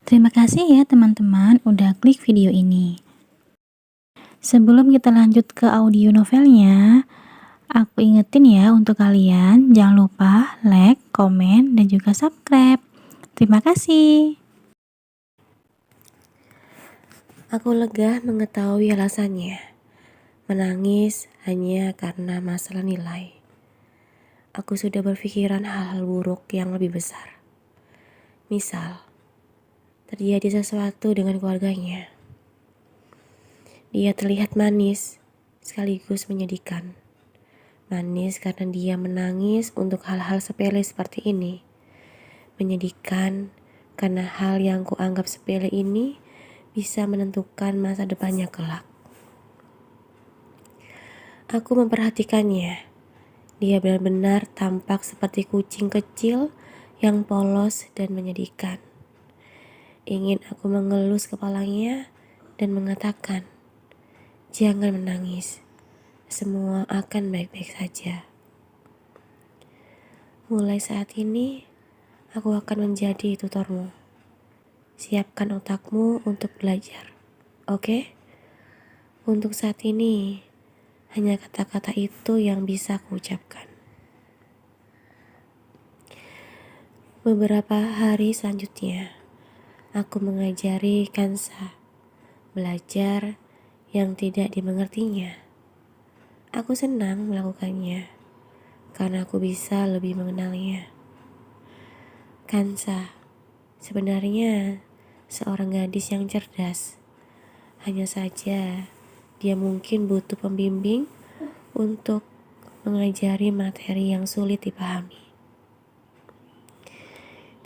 Terima kasih ya teman-teman udah klik video ini. Sebelum kita lanjut ke audio novelnya, aku ingetin ya untuk kalian jangan lupa like, komen, dan juga subscribe. Terima kasih. Aku lega mengetahui alasannya. Menangis hanya karena masalah nilai. Aku sudah berpikiran hal-hal buruk yang lebih besar. Misal, terjadi sesuatu dengan keluarganya. Dia terlihat manis, sekaligus menyedihkan. Manis karena dia menangis untuk hal-hal sepele seperti ini. Menyedihkan karena hal yang kuanggap sepele ini bisa menentukan masa depannya kelak. Aku memperhatikannya. Dia benar-benar tampak seperti kucing kecil yang polos dan menyedihkan. Ingin aku mengelus kepalanya dan mengatakan, "Jangan menangis, semua akan baik-baik saja." Mulai saat ini, aku akan menjadi tutormu. Siapkan otakmu untuk belajar, oke? Untuk saat ini, hanya kata-kata itu yang bisa kuucapkan. Beberapa hari selanjutnya, aku mengajari Kansa belajar yang tidak dimengertinya. Aku senang melakukannya karena aku bisa lebih mengenalnya. Kansa sebenarnya seorang gadis yang cerdas. Hanya saja dia mungkin butuh pembimbing untuk mengajari materi yang sulit dipahami.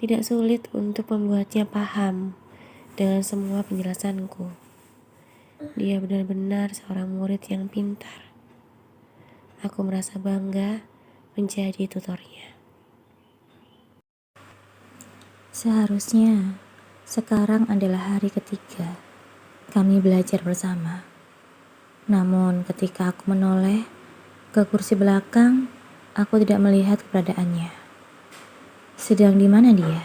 Tidak sulit untuk membuatnya paham dengan semua penjelasanku. Dia benar-benar seorang murid yang pintar. Aku merasa bangga menjadi tutornya. Seharusnya sekarang adalah hari ketiga kami belajar bersama. Namun ketika aku menoleh ke kursi belakang, aku tidak melihat keberadaannya. Sedang di mana dia?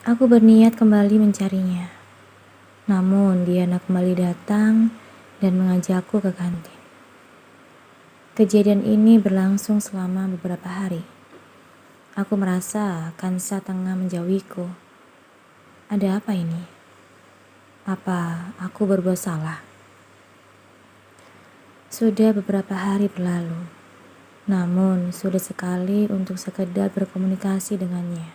Aku berniat kembali mencarinya. Namun Diana kembali datang dan mengajakku ke kantin. Kejadian ini berlangsung selama beberapa hari. Aku merasa Kansa tengah menjauhiku. Ada apa ini? Apa aku berbuat salah? Sudah beberapa hari berlalu, namun sudah sekali untuk sekedar berkomunikasi dengannya.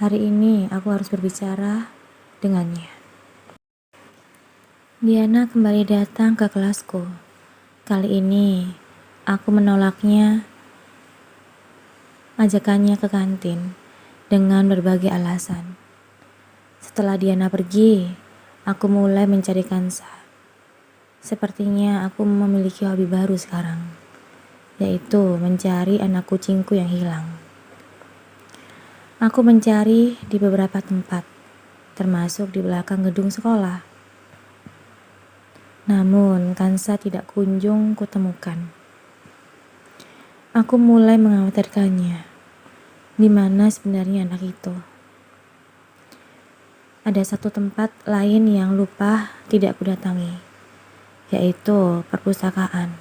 Hari ini aku harus berbicara dengannya. Diana kembali datang ke kelasku. Kali ini aku menolaknya, ajakannya ke kantin dengan berbagai alasan. Setelah Diana pergi, aku mulai mencari Kansa. Sepertinya aku memiliki hobi baru sekarang, yaitu mencari anak kucingku yang hilang. Aku mencari di beberapa tempat, termasuk di belakang gedung sekolah. Namun Kansa tidak kunjung kutemukan. Aku mulai mengkhawatirkannya. Di mana sebenarnya anak itu? Ada satu tempat lain yang lupa tidak kudatangi, yaitu perpustakaan.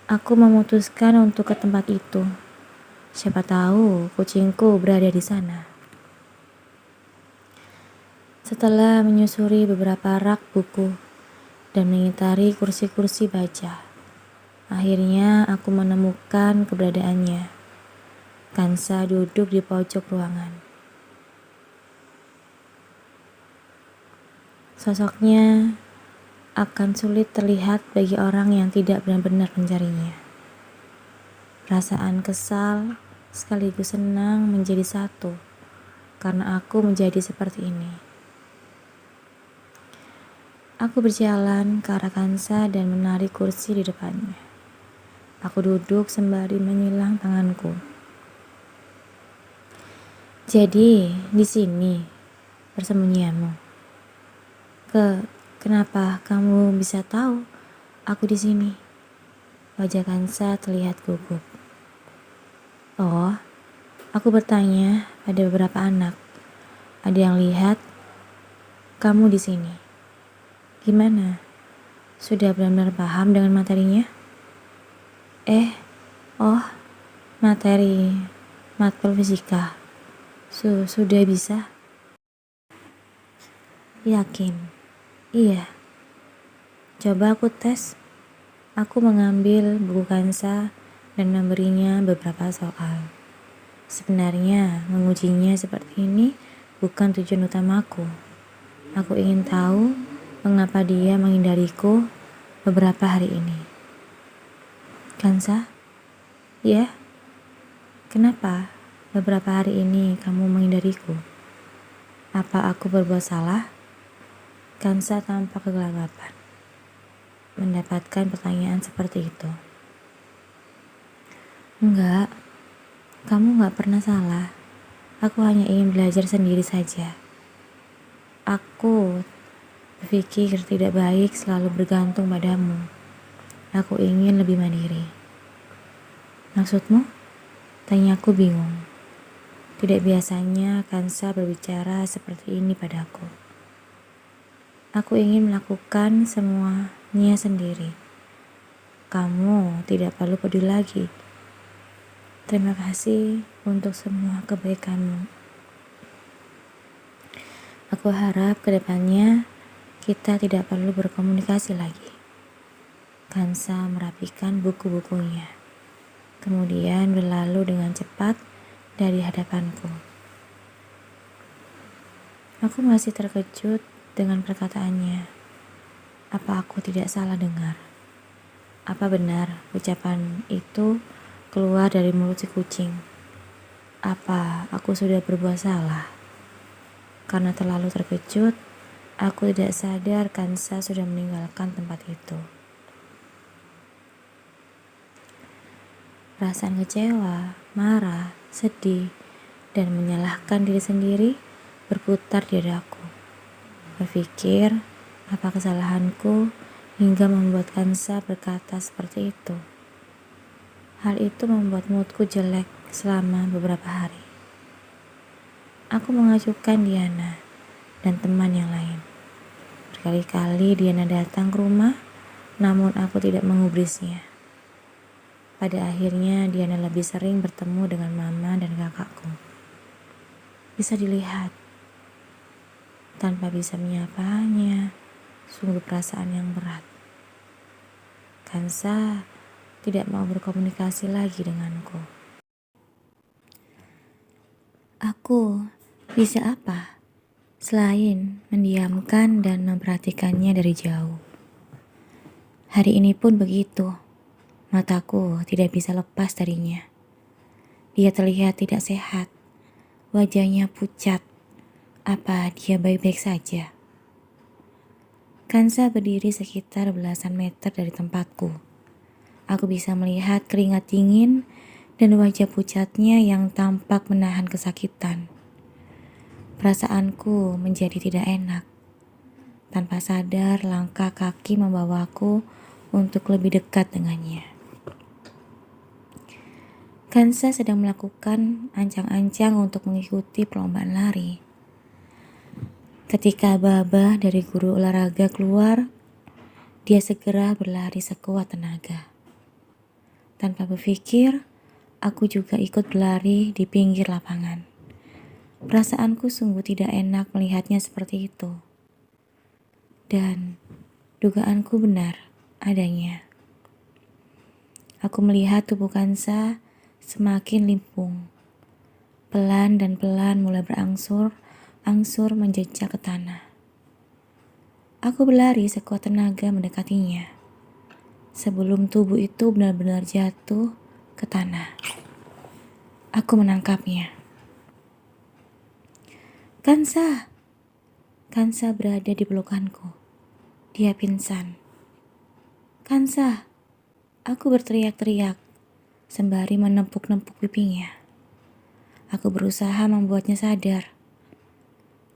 Aku memutuskan untuk ke tempat itu. Siapa tahu kucingku berada di sana. Setelah menyusuri beberapa rak buku dan mengitari kursi-kursi baca, akhirnya aku menemukan keberadaannya. Kansa duduk di pojok ruangan. Sosoknya akan sulit terlihat bagi orang yang tidak benar-benar mencarinya. Perasaan kesal sekaligus senang menjadi satu karena aku menjadi seperti ini. Aku berjalan ke arah Kansa dan menarik kursi di depannya. Aku duduk sembari menyilang tanganku. Jadi, di sini persembunyianmu. Kenapa kamu bisa tahu aku di sini? Wajah Kansa terlihat gugup. Oh, Aku bertanya pada beberapa anak. Ada yang lihat kamu di sini. Gimana? Sudah benar-benar paham dengan materinya? Oh, materi matkul fisika. Sudah bisa? Yakin? Iya. Coba aku tes. Aku mengambil buku Kansa dan memberinya beberapa soal. Sebenarnya mengujinya seperti ini bukan tujuan utamaku. Aku ingin tahu mengapa dia menghindariku beberapa hari ini. Kansa? Ya? Kenapa beberapa hari ini kamu menghindariku? Apa aku berbuat salah? Kansa tampak kegelagapan mendapatkan pertanyaan seperti itu. Enggak, kamu enggak pernah salah. Aku hanya ingin belajar sendiri saja. Aku berpikir tidak baik selalu bergantung padamu. Aku ingin lebih mandiri. Maksudmu? Tanyaku bingung. Tidak biasanya Kansa berbicara seperti ini padaku. Aku ingin melakukan semuanya sendiri. Kamu tidak perlu peduli lagi. Terima kasih untuk semua kebaikanmu. Aku harap kedepannya kita tidak perlu berkomunikasi lagi. Kansa merapikan buku-bukunya. Kemudian berlalu dengan cepat dari hadapanku. Aku masih terkejut dengan perkataannya. Apa aku tidak salah dengar? Apa benar ucapan itu keluar dari mulut si kucing? Apa aku sudah berbuat salah? Karena terlalu terkejut, aku tidak sadar Kansa sudah meninggalkan tempat itu. Perasaan kecewa, marah, sedih, dan menyalahkan diri sendiri berputar di dadaku. Berpikir, apa kesalahanku hingga membuat Kansa berkata seperti itu. Hal itu membuat moodku jelek selama beberapa hari. Aku mengajukan Diana dan teman yang lain. Berkali-kali Diana datang ke rumah, namun aku tidak mengubrisnya. Pada akhirnya Diana lebih sering bertemu dengan mama dan kakakku. Bisa dilihat, tanpa bisa menyapanya, sungguh perasaan yang berat. Kansa tidak mau berkomunikasi lagi denganku. Aku bisa apa selain mendiamkan dan memperhatikannya dari jauh? Hari ini pun begitu. Mataku tidak bisa lepas darinya. Dia terlihat tidak sehat. Wajahnya pucat. Apa dia baik-baik saja? Kansa berdiri sekitar belasan meter dari tempatku. Aku bisa melihat keringat dingin dan wajah pucatnya yang tampak menahan kesakitan. Perasaanku menjadi tidak enak. Tanpa sadar, langkah kaki membawaku untuk lebih dekat dengannya. Kansa sedang melakukan ancang-ancang untuk mengikuti perlombaan lari. Ketika aba-aba dari guru olahraga keluar, dia segera berlari sekuat tenaga. Tanpa berpikir, aku juga ikut berlari di pinggir lapangan. Perasaanku sungguh tidak enak melihatnya seperti itu. Dan dugaanku benar adanya. Aku melihat tubuh Kansa semakin limpung. Pelan dan pelan mulai berangsur menjejak ke tanah. Aku berlari sekuat tenaga mendekatinya. Sebelum tubuh itu benar-benar jatuh ke tanah. Aku menangkapnya. Kansa! Kansa berada di pelukanku. Dia pingsan. Kansa! Aku berteriak-teriak sembari menepuk-nepuk pipinya. Aku berusaha membuatnya sadar.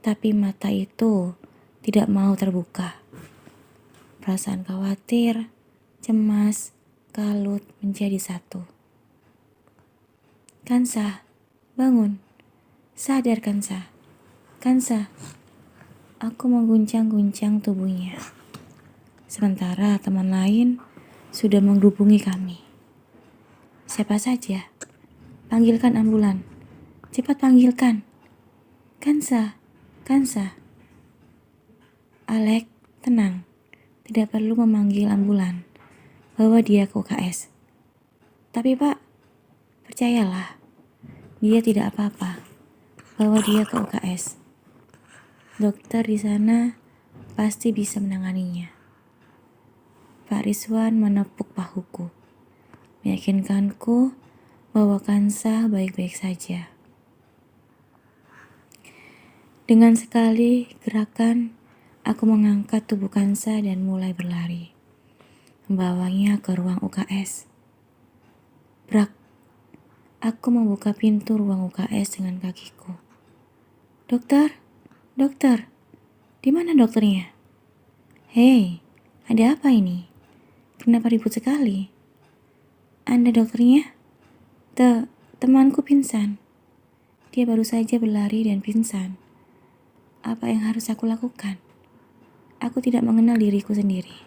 Tapi mata itu tidak mau terbuka. Perasaan khawatir, cemas, kalut menjadi satu. Kansa, bangun. Sadar Kansa. Kansa. Aku mengguncang-guncang tubuhnya. Sementara teman lain sudah menghubungi kami. Siapa saja? Panggilkan ambulan. Cepat panggilkan. Kansa. Kansa. Alek, tenang. Tidak perlu memanggil ambulan. Bawa dia ke UKS. Tapi Pak, percayalah. Dia tidak apa-apa. Bawa dia ke UKS. Dokter di sana pasti bisa menanganinya. Pak Rizwan menepuk bahuku, meyakinkanku bahwa Kansa baik-baik saja. Dengan sekali gerakan, aku mengangkat tubuh Kansa dan mulai berlari, membawanya ke ruang UKS. Brak, aku membuka pintu ruang UKS dengan kakiku. Dokter, dokter, di mana dokternya? Hei, ada apa ini? Kenapa ribut sekali? Anda dokternya? Temanku pingsan. Dia baru saja berlari dan pingsan. Apa yang harus aku lakukan? Aku tidak mengenal diriku sendiri.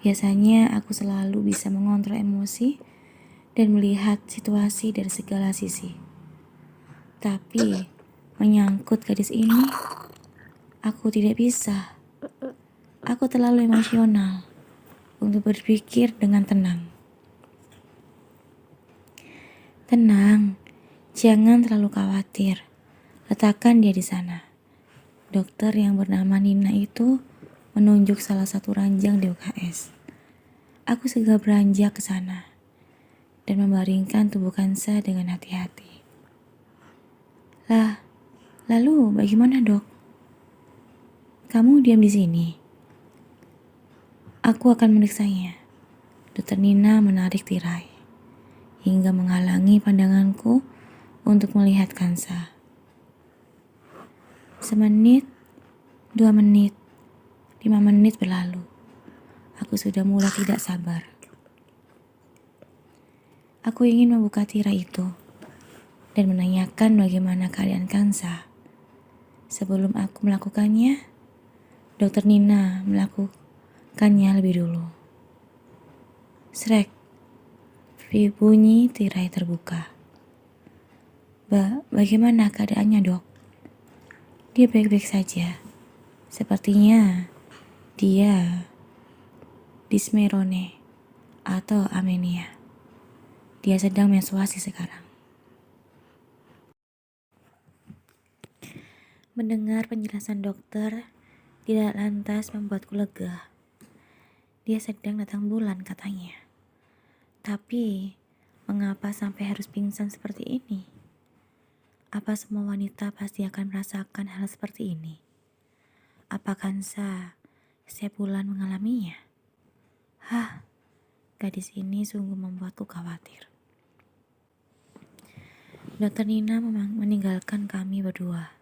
Biasanya aku selalu bisa mengontrol emosi dan melihat situasi dari segala sisi. Tapi menyangkut gadis ini, aku tidak bisa. Aku terlalu emosional untuk berpikir dengan tenang. Tenang, jangan terlalu khawatir. Letakkan dia di sana. Dokter yang bernama Nina itu menunjuk salah satu ranjang di UKS. Aku segera beranjak ke sana dan membaringkan tubuh Kansa dengan hati-hati. Lalu bagaimana dok? Kamu diam di sini. Aku akan meriksanya. Dokter Nina menarik tirai hingga menghalangi pandanganku untuk melihat Kansa. 1 menit, 2 menit, 5 menit berlalu. Aku sudah mulai tidak sabar. Aku ingin membuka tirai itu dan menanyakan bagaimana keadaan Kansa. Sebelum aku melakukannya, Dokter Nina melakukannya lebih dulu. Srek, bunyi tirai terbuka. Bagaimana keadaannya dok? Dia baik-baik saja. Sepertinya dia dysmenorrhea atau amenia. Dia sedang menstruasi sekarang. Mendengar penjelasan dokter tidak lantas membuatku lega. Dia sedang datang bulan katanya. Tapi mengapa sampai harus pingsan seperti ini? Apa semua wanita pasti akan merasakan hal seperti ini? Apa Kansa setiap bulan mengalaminya? Gadis ini sungguh membuatku khawatir. Dokter Nina meninggalkan kami berdua.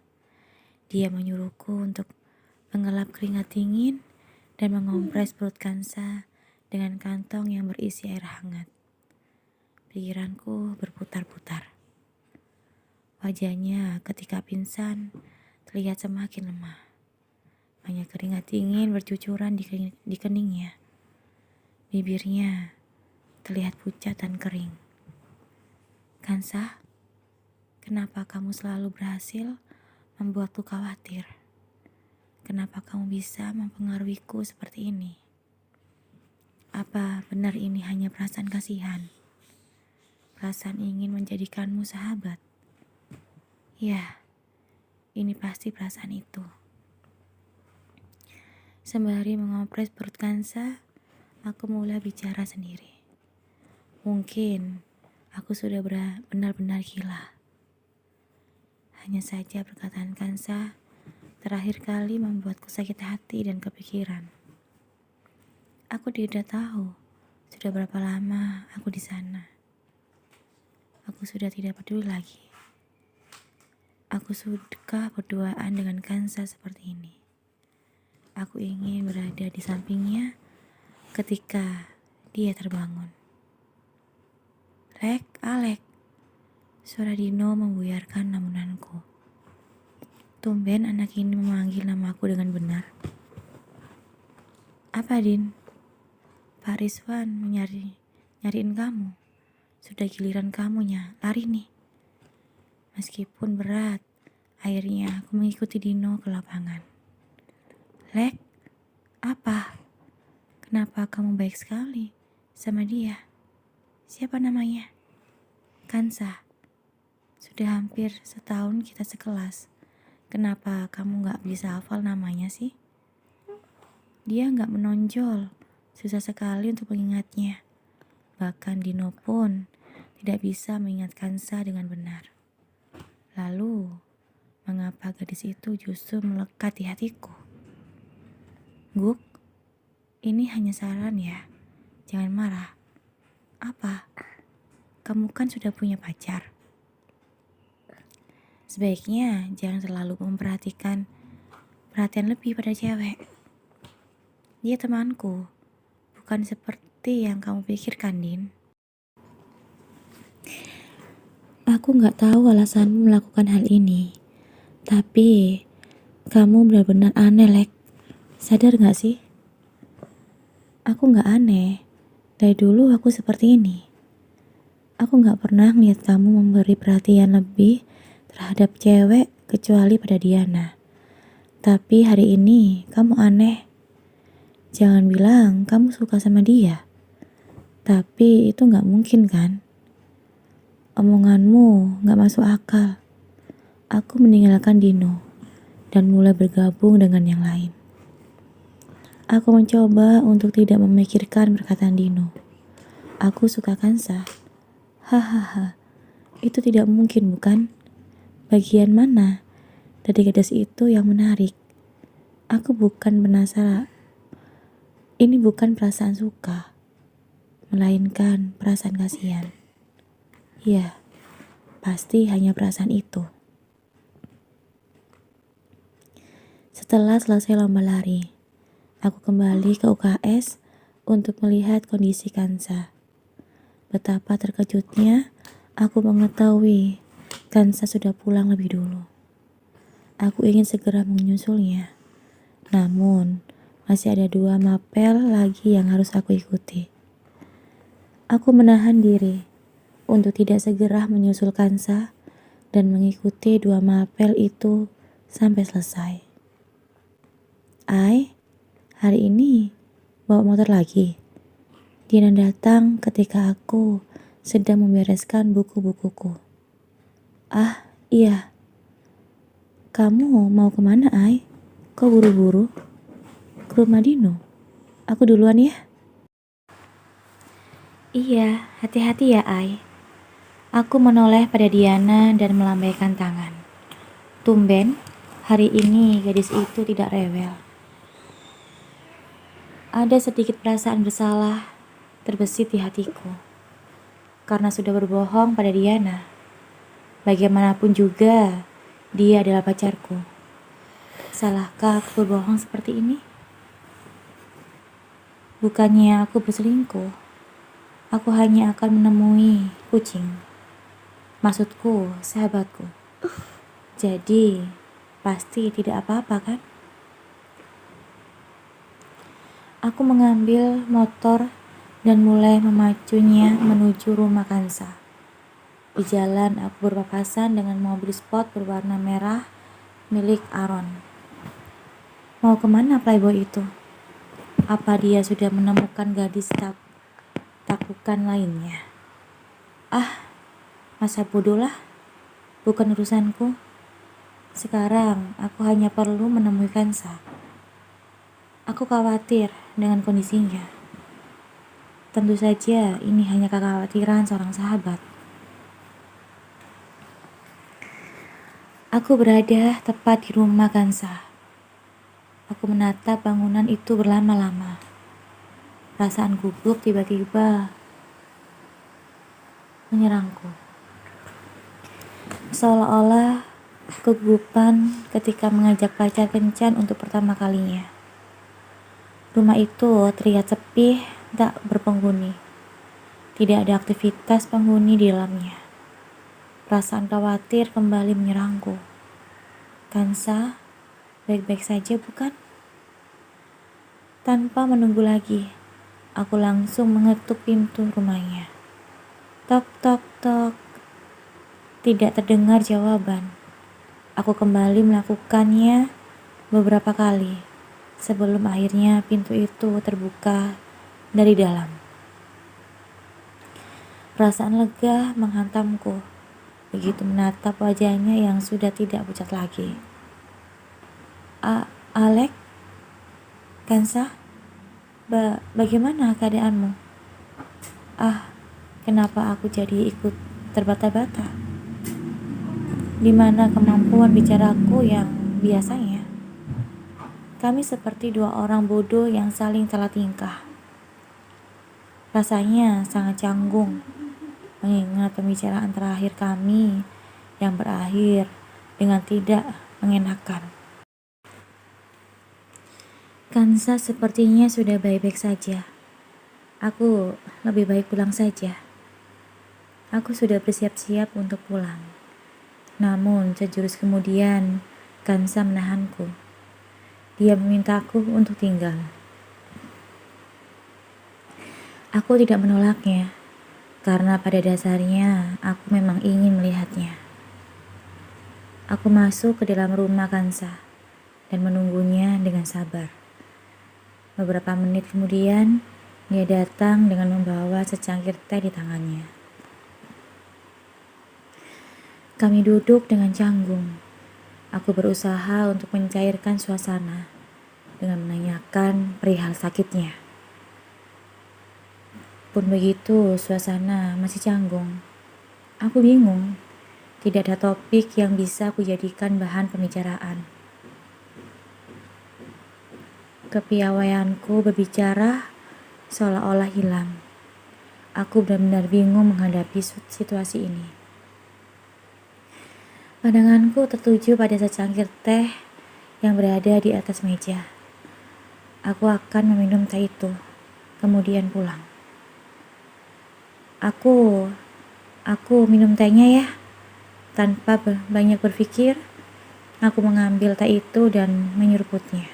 Dia menyuruhku untuk mengelap keringat dingin dan mengompres perut Kansa dengan kantong yang berisi air hangat. Pikiranku berputar-putar. Wajahnya ketika pingsan terlihat semakin lemah. Banyak keringat dingin bercucuran di keningnya. Bibirnya terlihat pucat dan kering. Kansa, kenapa kamu selalu berhasil membuatku khawatir? Kenapa kamu bisa mempengaruhiku seperti ini? Apa benar ini hanya perasaan kasihan? Perasaan ingin menjadikanmu sahabat? Ya, ini pasti perasaan itu. Sembari mengompres perut Kansa, aku mulai bicara sendiri. Mungkin aku sudah benar-benar gila. Hanya saja perkataan Kansa terakhir kali membuatku sakit hati dan kepikiran. Aku tidak tahu sudah berapa lama aku di sana. Aku sudah tidak peduli lagi. Aku suka berduaan dengan Kansa seperti ini. Aku ingin berada di sampingnya ketika dia terbangun. Alek, Suara Dino membuyarkan lamunanku. Tumben anak ini memanggil namaku dengan benar. Apa, Din? Pak Rizwan nyariin kamu. Sudah giliran kamunya, lari nih. Meskipun berat, akhirnya aku mengikuti Dino ke lapangan. Lek, apa? Kenapa kamu baik sekali sama dia? Siapa namanya? Kansa. Sudah hampir setahun kita sekelas. Kenapa kamu gak bisa hafal namanya sih? Dia gak menonjol. Susah sekali untuk mengingatnya. Bahkan Dino pun tidak bisa mengingat Kansa dengan benar. Lalu, mengapa gadis itu justru melekat di hatiku? Guk, ini hanya saran ya. Jangan marah. Apa? Kamu kan sudah punya pacar. Sebaiknya jangan terlalu perhatian lebih pada cewek. Dia temanku, bukan seperti yang kamu pikirkan, Din. Aku gak tahu alasanmu melakukan hal ini, tapi kamu benar-benar aneh, Lek. Sadar gak sih? Aku gak aneh. Dari dulu aku seperti ini. Aku gak pernah melihat kamu memberi perhatian lebih terhadap cewek kecuali pada Diana. Tapi hari ini kamu aneh. Jangan bilang kamu suka sama dia. Tapi itu gak mungkin kan? Omonganmu gak masuk akal. Aku meninggalkan Dino dan mulai bergabung dengan yang lain. Aku mencoba untuk tidak memikirkan perkataan Dino. Aku suka Kansa. Hahaha, itu tidak mungkin bukan? Bagian mana dari gadis itu yang menarik? Aku bukan penasaran. Ini bukan perasaan suka, melainkan perasaan kasihan. Ya, pasti hanya perasaan itu. Setelah selesai lomba lari, aku kembali ke UKS untuk melihat kondisi Kansa. Betapa terkejutnya aku mengetahui Kansa sudah pulang lebih dulu. Aku ingin segera menyusulnya. Namun, masih ada 2 mapel lagi yang harus aku ikuti. Aku menahan diri untuk tidak segera menyusul Kansa dan mengikuti 2 mapel itu sampai selesai. Hari ini bawa motor lagi. Dina datang ketika aku sedang membereskan buku-bukuku. Ah, iya. Kamu mau kemana, Ai? Kok buru-buru? Ke rumah Dino. Aku duluan ya. Iya, hati-hati ya, Ai. Aku menoleh pada Diana dan melambaikan tangan. Tumben, hari ini gadis itu tidak rewel. Ada sedikit perasaan bersalah terbesit di hatiku. Karena sudah berbohong pada Diana. Bagaimanapun juga, dia adalah pacarku. Salahkah aku berbohong seperti ini? Bukannya aku berselingkuh. Aku hanya akan menemui kucing. Maksudku, sahabatku. Jadi, pasti tidak apa-apa kan? Aku mengambil motor dan mulai memacunya menuju rumah Kansa. Di jalan aku berpapasan dengan mobil sport berwarna merah milik Aaron. Mau kemana playboy itu? Apa dia sudah menemukan gadis taklukan lainnya? Masa bodoh lah. Bukan urusanku. Sekarang aku hanya perlu menemui Kansa. Aku khawatir dengan kondisinya. Tentu saja ini hanya kekhawatiran seorang sahabat. Aku berada tepat di rumah Kansa. Aku menatap bangunan itu berlama-lama. Perasaan gugup tiba-tiba menyerangku. Seolah-olah kegugupan ketika mengajak pacar kencan untuk pertama kalinya. Rumah itu terlihat sepi, tak berpenghuni. Tidak ada aktivitas penghuni di dalamnya. Perasaan khawatir kembali menyerangku. Kansa, baik-baik saja bukan? Tanpa menunggu lagi, aku langsung mengetuk pintu rumahnya. Tok, tok, tok. Tidak terdengar jawaban. Aku kembali melakukannya beberapa kali sebelum akhirnya pintu itu terbuka dari dalam. Perasaan lega menghantamku begitu menatap wajahnya yang sudah tidak pucat lagi. Alek, Kansa, bagaimana keadaanmu? Kenapa aku jadi ikut terbata-bata? Di mana kemampuan bicaraku yang biasanya? Kami seperti dua orang bodoh yang saling salah tingkah. Rasanya sangat canggung mengingat pembicaraan terakhir kami yang berakhir dengan tidak mengenakan. Kansa sepertinya sudah baik-baik saja. Aku lebih baik pulang saja. Aku sudah bersiap-siap untuk pulang. Namun sejurus kemudian Kansa menahanku. Dia memintaku untuk tinggal. Aku tidak menolaknya, karena pada dasarnya aku memang ingin melihatnya. Aku masuk ke dalam rumah Kansa dan menunggunya dengan sabar. Beberapa menit kemudian, dia datang dengan membawa secangkir teh di tangannya. Kami duduk dengan canggung. Aku berusaha untuk mencairkan suasana dengan menanyakan perihal sakitnya. Pun begitu, suasana masih canggung. Aku bingung. Tidak ada topik yang bisa kujadikan bahan pembicaraan. Kepiawaianku berbicara seolah-olah hilang. Aku benar-benar bingung menghadapi situasi ini. Pandanganku tertuju pada secangkir teh yang berada di atas meja. Aku akan meminum teh itu, kemudian pulang. Aku minum tehnya ya. Tanpa banyak berpikir, aku mengambil teh itu dan menyeruputnya.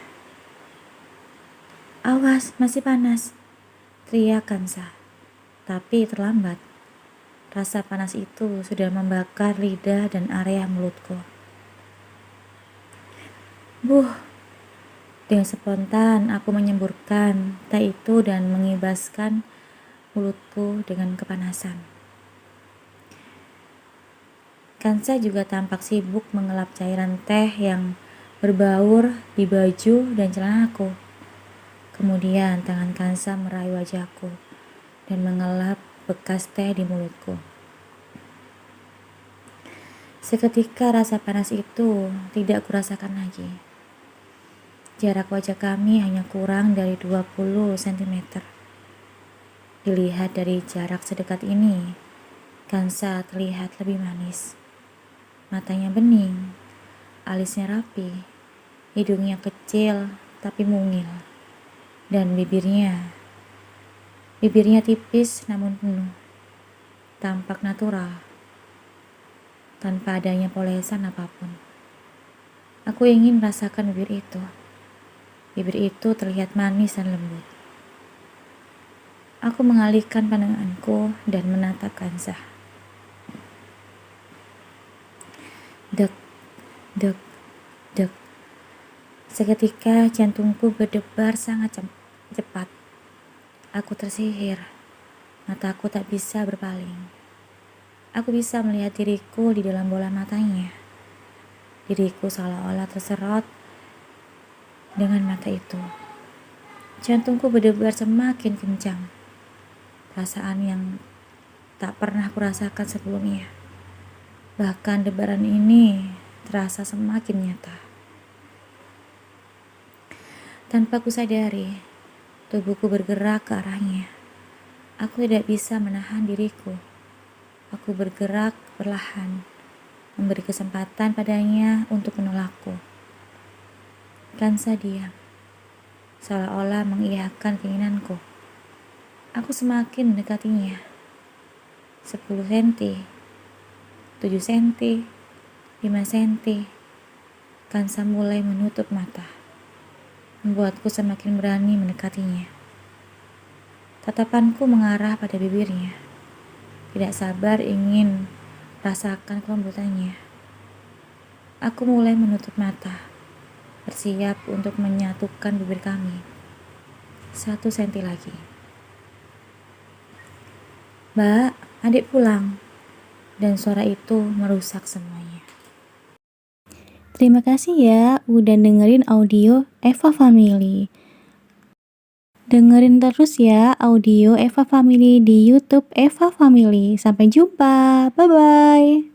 Awas, masih panas, teriak Kansa. Tapi terlambat. Rasa panas itu sudah membakar lidah dan area mulutku. Dengan spontan aku menyemburkan teh itu dan mengibaskan mulutku dengan kepanasan. Kansa juga tampak sibuk mengelap cairan teh yang berbaur di baju dan celanaku. Kemudian tangan Kansa meraih wajahku dan mengelap bekas teh di mulutku. Seketika rasa panas itu tidak kurasakan lagi. Jarak wajah kami hanya kurang dari 20 cm. Dilihat dari jarak sedekat ini, Kansa terlihat lebih manis. Matanya bening, alisnya rapi, hidungnya kecil tapi mungil, dan bibirnya tipis namun penuh, tampak natural, tanpa adanya polesan apapun. Aku ingin merasakan bibir itu. Bibir itu terlihat manis dan lembut. Aku mengalihkan pandanganku dan menatap Kansa. Dek, dek, dek. Seketika jantungku berdebar sangat cepat. Aku tersihir. Mataku tak bisa berpaling. Aku bisa melihat diriku di dalam bola matanya. Diriku seolah-olah terserot dengan mata itu. Jantungku berdebar semakin kencang. Perasaan yang tak pernah kurasakan sebelumnya. Bahkan debaran ini terasa semakin nyata. Tanpa kusadari, tubuhku bergerak ke arahnya. Aku tidak bisa menahan diriku. Aku bergerak perlahan, memberi kesempatan padanya untuk menolakku. Kansa diam, seolah-olah mengiyakan keinginanku. Aku semakin mendekatinya. 10 cm, 7 cm, 5 cm. Kansa mulai menutup mata, membuatku semakin berani mendekatinya. Tatapanku mengarah pada bibirnya, tidak sabar ingin rasakan kelembutannya. Aku mulai menutup mata, bersiap untuk menyatukan bibir kami. 1 senti lagi. Mbak, adik pulang. Dan suara itu merusak semuanya. Terima kasih ya udah dengerin audio Eva Family. Dengerin terus ya audio Eva Family di YouTube Eva Family. Sampai jumpa. Bye bye.